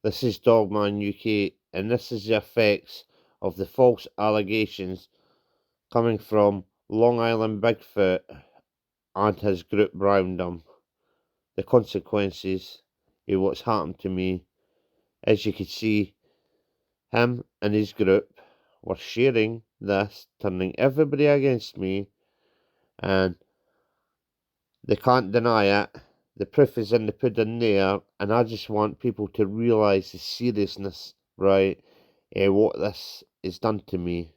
This is Dogman UK, and this is the effects of the false allegations coming from Long Island Bigfoot and his group round him. The consequences of what's happened to me. As you can see, him and his group were sharing this, turning everybody against me, and they can't deny it. The proof is in the pudding there, and I just want people to realise the seriousness, right, what this is done to me.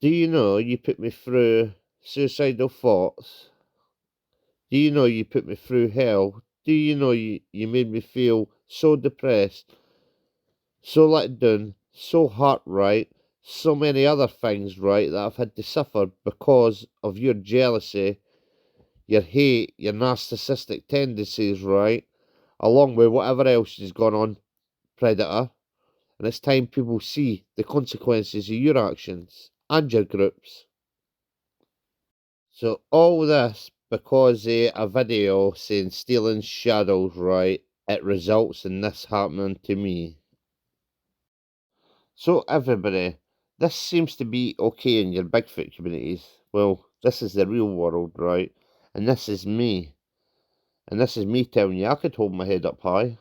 Do you know you put me through suicidal thoughts? Do you know you put me through hell? Do you know you made me feel so depressed, so let down, so hurt, right? So many other things, right, that I've had to suffer because of your jealousy, your hate, your narcissistic tendencies, right? Along with whatever else has gone on, Predator. And it's time people see the consequences of your actions and your groups. So all this because of a video saying stealing shadows, right? It results in this happening to me. So everybody, this seems to be okay in your Bigfoot communities. Well, this is the real world, right? And this is me. And this is me telling you I could hold my head up high.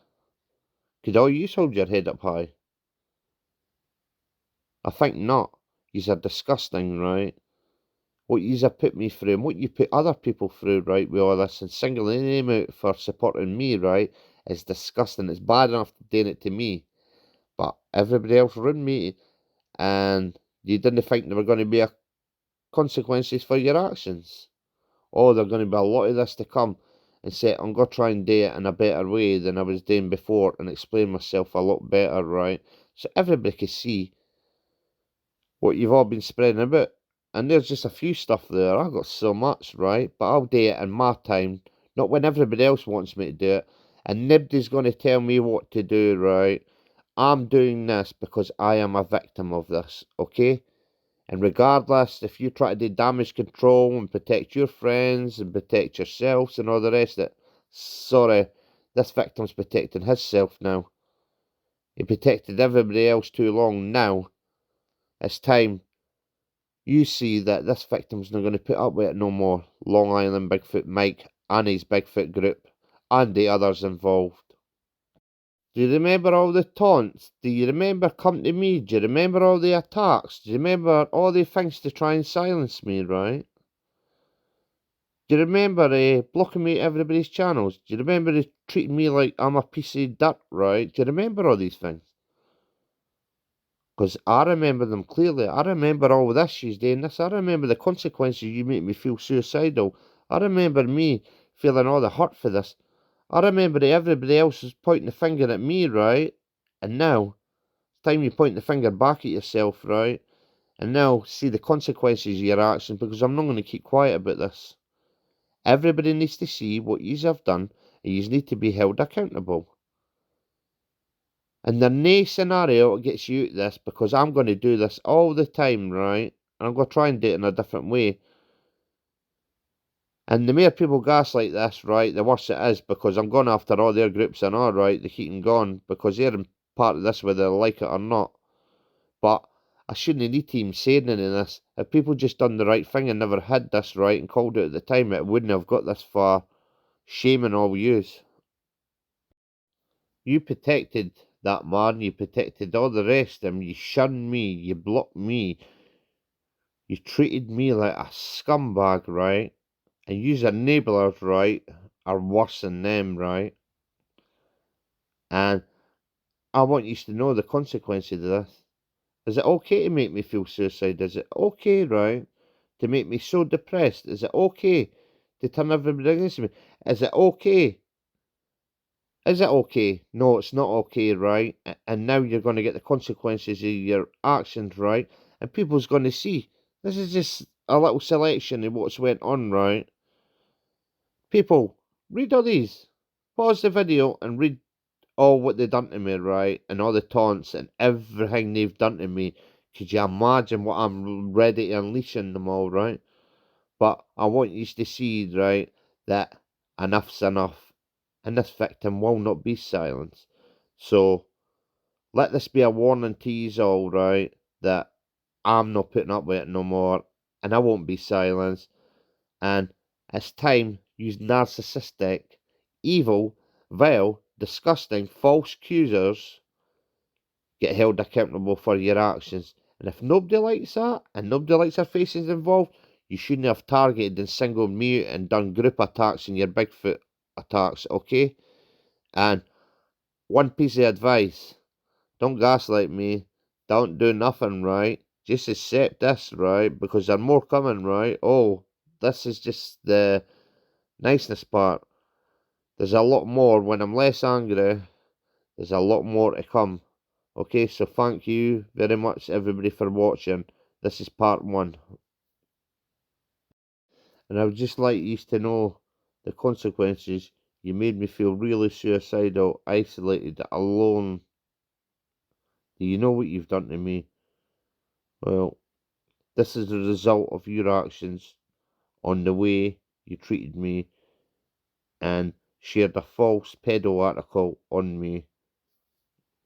Could all you hold your head up high? I think not. Yous are disgusting, right? What yous have put me through and what you put other people through, right, with all this and singling them out for supporting me, right, is disgusting. It's bad enough doing it to me, but everybody else around me, and you didn't think there were going to be consequences for your actions. Oh, there's going to be a lot of this to come, and say, I'm going to try and do it in a better way than I was doing before and explain myself a lot better, right? So everybody can see what you've all been spreading about. And there's just a few stuff there. I've got so much, right? But I'll do it in my time, not when everybody else wants me to do it. And nobody's going to tell me what to do, right? I'm doing this because I am a victim of this, okay? And regardless, if you try to do damage control and protect your friends and protect yourselves and all the rest of it, sorry, this victim's protecting himself now. He protected everybody else too long. Now it's time you see that this victim's not going to put up with it no more. Long Island Bigfoot Mike and his Bigfoot group and the others involved. Do you remember all the taunts? Do you remember coming to me? Do you remember all the attacks? Do you remember all the things to try and silence me, right? Do you remember blocking me everybody's channels? Do you remember treating me like I'm a piece of dirt, right? Do you remember all these things? Because I remember them clearly. I remember all this she's doing this. I remember the consequences you make me feel suicidal. I remember me feeling all the hurt for this. I remember that everybody else is pointing the finger at me, right? And now, it's time you point the finger back at yourself, right? And now see the consequences of your actions, because I'm not going to keep quiet about this. Everybody needs to see what yous have done, and yous need to be held accountable. And the nae scenario gets you out this, because I'm going to do this all the time, right? And I'm going to try and do it in a different way. And the more people gaslight this, right, the worse it is, because I'm going after all their groups and all, right, the heat and gone, because they're in part of this whether they like it or not. But I shouldn't need to even say anything in this. If people just done the right thing and never had this right and called it at the time, it wouldn't have got this far. Shame on all yous. You protected that man, you protected all the rest of them, you shunned me, you blocked me, you treated me like a scumbag, right? And you's enablers, right, are worse than them, right? And I want you to know the consequences of this. Is it okay to make me feel suicidal? Is it okay, right, to make me so depressed? Is it okay to turn everybody against me? Is it okay? Is it okay? No, it's not okay, right? And now you're going to get the consequences of your actions, right? And people's going to see. This is just a little selection of what's went on, right? People, read all these. Pause the video and read all what they've done to me, right? And all the taunts and everything they've done to me. Could you imagine what I'm ready to unleash on them all, right? But I want you to see, right, that enough's enough. And this victim will not be silenced. So let this be a warning to you all, right, that I'm not putting up with it no more, and I won't be silenced. And it's time you narcissistic, evil, vile, disgusting, false accusers get held accountable for your actions. And if nobody likes that, and nobody likes their faces involved, you shouldn't have targeted and singled me out and done group attacks in your Bigfoot attacks, okay? And one piece of advice: don't gaslight me. Don't do nothing, right? Just accept this, right? Because there's more coming, right? Oh, this is just the niceness part. There's a lot more. When I'm less angry, there's a lot more to come. Okay, so thank you very much, everybody, for watching. This is part one. And I would just like you to know the consequences. You made me feel really suicidal, isolated, alone. Do you know what you've done to me? Well, this is the result of your actions on the way you treated me and shared a false pedo article on me.